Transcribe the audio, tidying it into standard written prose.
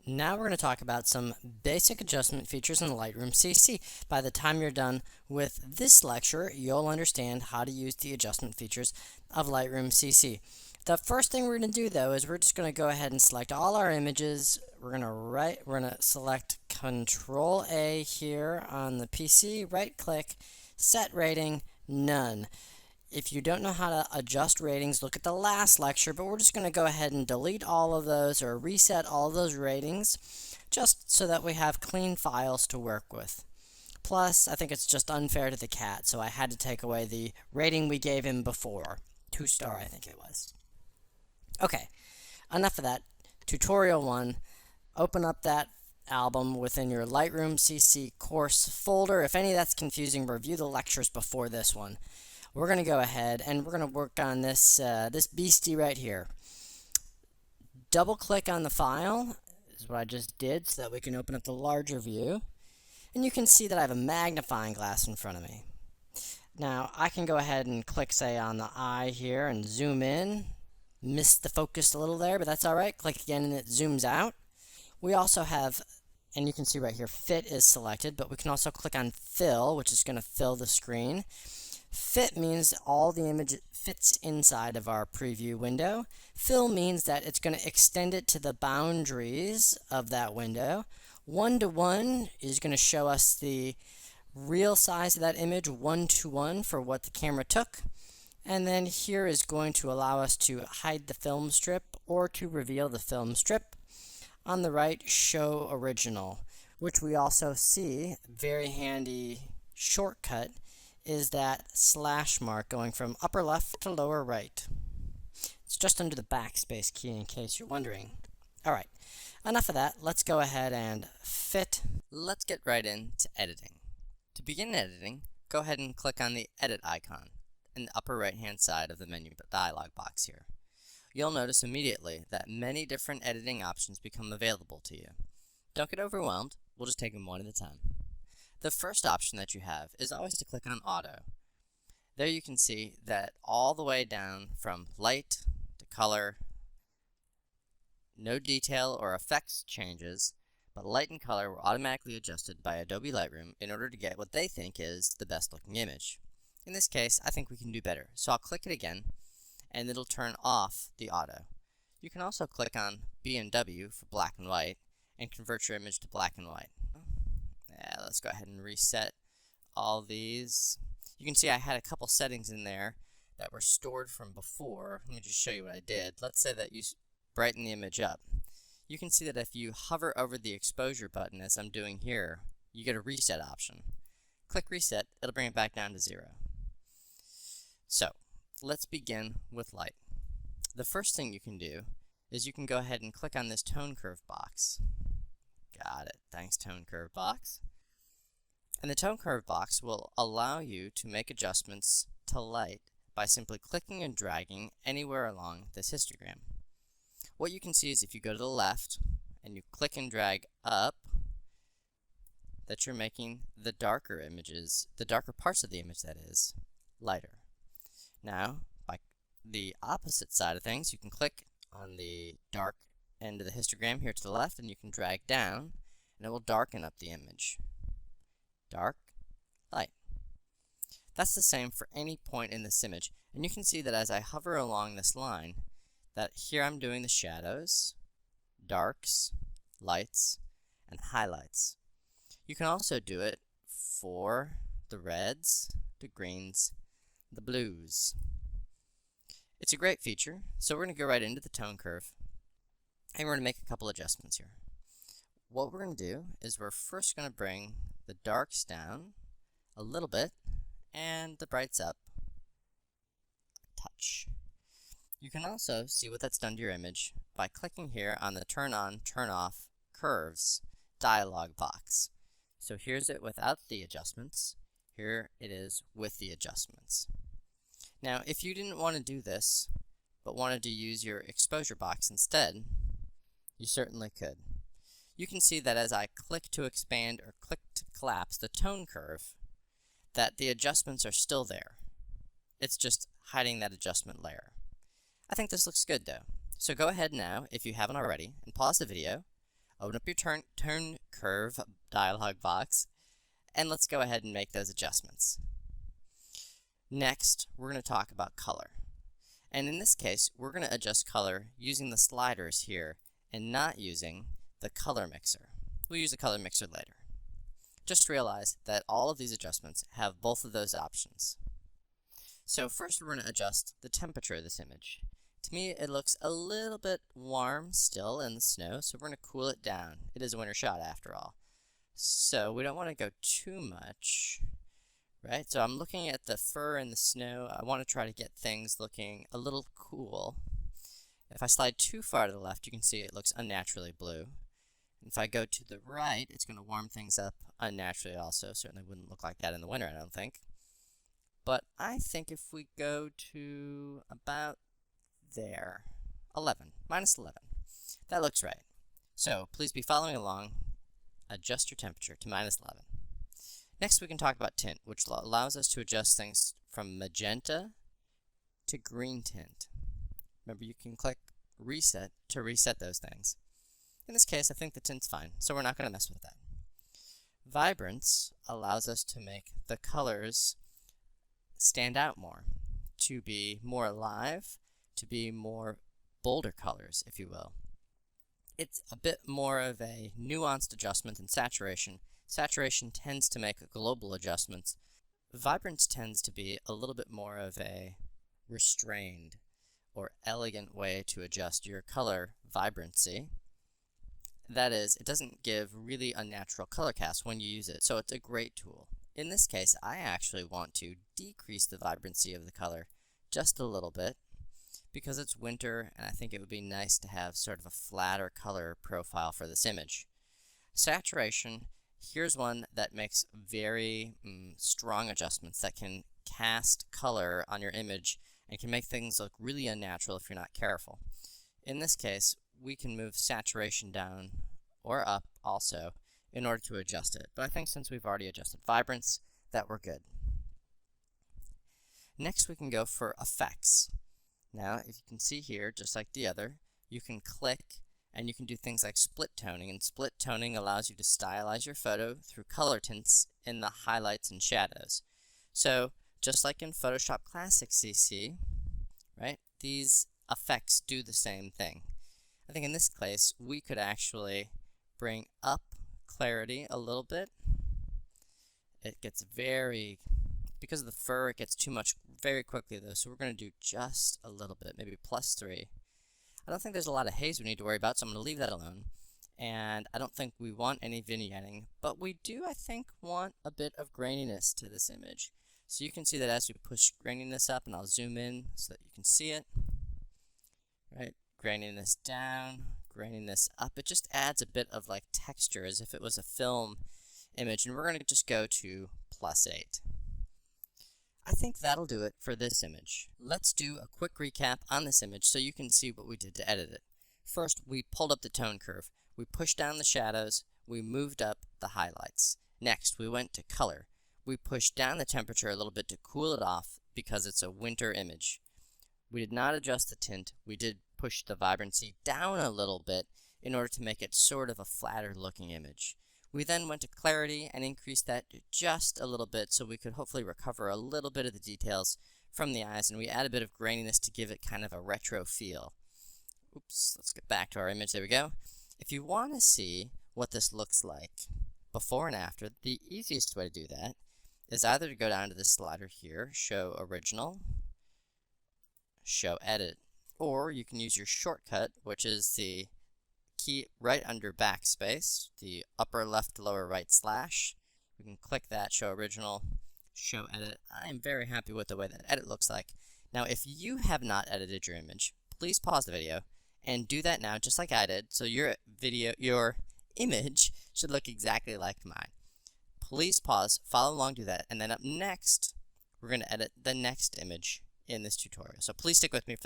Now we're going to talk about some basic adjustment features in Lightroom CC. By the time you're done with this lecture, you'll understand how to use the adjustment features of Lightroom CC. The first thing we're going to do though is we're just going to go ahead and select all our images. We're going to select Control A here on the PC, right click, set rating, none. If you don't know how to adjust ratings, look at the last lecture, but we're just going to go ahead and delete all of those or reset all of those ratings just so that we have clean files to work with. Plus, I think it's just unfair to the cat, so I had to take away the rating we gave him before. 2-star, I think it was. Okay, enough of that. Tutorial 1, open up that album within your Lightroom CC course folder. If any of that's confusing, review the lectures before this one. We're going to go ahead and we're going to work on this, this beastie right here. Double click on the file is what I just did so that we can open up the larger view. And you can see that I have a magnifying glass in front of me. Now I can go ahead and click, say, on the eye here and zoom in. Missed the focus a little there, but that's alright. Click again and it zooms out. We also have, and you can see right here, fit is selected, but we can also click on fill, which is going to fill the screen. Fit means all the image fits inside of our preview window. Fill means that it's going to extend it to the boundaries of that window. 1:1 is going to show us the real size of that image, 1:1 for what the camera took. And then here is going to allow us to hide the film strip or to reveal the film strip. On the right, show original, which we also see, very handy shortcut, is that slash mark going from upper left to lower right. It's just under the backspace key in case you're wondering. Alright, enough of that. Let's go ahead and fit. Let's get right into editing. To begin editing, go ahead and click on the edit icon in the upper right hand side of the menu dialog box here. You'll notice immediately that many different editing options become available to you. Don't get overwhelmed, we'll just take them one at a time. The first option that you have is always to click on Auto. There you can see that all the way down from light to color, no detail or effects changes, but light and color were automatically adjusted by Adobe Lightroom in order to get what they think is the best looking image. In this case, I think we can do better, so I'll click it again and it'll turn off the auto. You can also click on B and W for black and white and convert your image to black and white. Let's go ahead and reset all these. You can see I had a couple settings in there that were stored from before. Let me just show you what I did. Let's say that you brighten the image up. You can see that if you hover over the exposure button, as I'm doing here, you get a reset option. Click reset, it'll bring it back down to 0. So, let's begin with light. The first thing you can do is you can go ahead and click on this tone curve box. Got it. Thanks, tone curve box. And the tone curve box will allow you to make adjustments to light by simply clicking and dragging anywhere along this histogram. What you can see is if you go to the left and you click and drag up, that you're making the darker images, the darker parts of the image that is, lighter. Now, by the opposite side of things, you can click on the dark end of the histogram here to the left and you can drag down and it will darken up the image. Dark, light. That's the same for any point in this image, and you can see that as I hover along this line, that here I'm doing the shadows, darks, lights, and highlights. You can also do it for the reds, the greens, the blues. It's a great feature, so we're going to go right into the tone curve, and we're going to make a couple adjustments here. What we're going to do is we're first going to bring the darks down a little bit and the brights up a touch. You can also see what that's done to your image by clicking here on the turn on, turn off curves dialog box. So here's it without the adjustments. Here it is with the adjustments. Now, if you didn't want to do this, but wanted to use your exposure box instead, you certainly could. You can see that as I click to expand or click to collapse the tone curve, that the adjustments are still there. It's just hiding that adjustment layer. I think this looks good though. So go ahead now, if you haven't already, and pause the video, Open up your turn curve dialog box, and let's go ahead and make those adjustments. Next, we're going to talk about color. And in this case, we're going to adjust color using the sliders here and not using the color mixer. We'll use the color mixer later. Just realize that all of these adjustments have both of those options. So first, we're going to adjust the temperature of this image. To me, it looks a little bit warm still in the snow, so we're going to cool it down. It is a winter shot after all. So we don't want to go too much, right? So I'm looking at the fur and the snow. I want to try to get things looking a little cool. If I slide too far to the left, you can see it looks unnaturally blue. If I go to the right, it's going to warm things up unnaturally also. Certainly wouldn't look like that in the winter, I don't think. But I think if we go to about there, 11, minus 11, that looks right. So please be following along. Adjust your temperature to minus 11. Next, we can talk about tint, which allows us to adjust things from magenta to green tint. Remember, you can click reset to reset those things. In this case, I think the tint's fine, so we're not going to mess with that. Vibrance allows us to make the colors stand out more, to be more alive, to be more bolder colors, if you will. It's a bit more of a nuanced adjustment than saturation. Saturation tends to make global adjustments. Vibrance tends to be a little bit more of a restrained or elegant way to adjust your color vibrancy. That is, it doesn't give really unnatural color cast when you use it, so it's a great tool. In this case, I actually want to decrease the vibrancy of the color just a little bit because it's winter and I think it would be nice to have sort of a flatter color profile for this image. Saturation, here's one that makes very strong adjustments that can cast color on your image and can make things look really unnatural if you're not careful. In this case, we can move saturation down or up also in order to adjust it. But I think since we've already adjusted vibrance, that we're good. Next, we can go for effects. Now, if you can see here, just like the other, you can click and you can do things like split toning. And split toning allows you to stylize your photo through color tints in the highlights and shadows. So, just like in Photoshop Classic CC, right, these effects do the same thing. I think in this case, we could actually bring up clarity a little bit. It gets because of the fur, it gets too much very quickly though, so we're going to do just a little bit, maybe +3. I don't think there's a lot of haze we need to worry about, so I'm going to leave that alone. And I don't think we want any vignetting, but we do, I think, want a bit of graininess to this image. So you can see that as we push graininess up, and I'll zoom in so that you can see it, right? Graininess down, graininess up. It just adds a bit of like texture as if it was a film image, and we're going to just go to +8. I think that'll do it for this image. Let's do a quick recap on this image so you can see what we did to edit it. First, we pulled up the tone curve. We pushed down the shadows. We moved up the highlights. Next, we went to color. We pushed down the temperature a little bit to cool it off because it's a winter image. We did not adjust the tint. We did push the vibrancy down a little bit in order to make it sort of a flatter looking image. We then went to clarity and increased that just a little bit so we could hopefully recover a little bit of the details from the eyes, and we add a bit of graininess to give it kind of a retro feel. Oops, let's get back to our image. There we go. If you want to see what this looks like before and after, the easiest way to do that is either to go down to this slider here, Show Original, Show Edit, or you can use your shortcut, which is the key right under backspace, the upper left, lower right slash. We can click that, Show Original, Show Edit. I am very happy with the way that edit looks like. Now, if you have not edited your image, please pause the video and do that now, just like I did, so your image should look exactly like mine. Please pause, follow along, do that, and then up next, we're going to edit the next image in this tutorial. So please stick with me for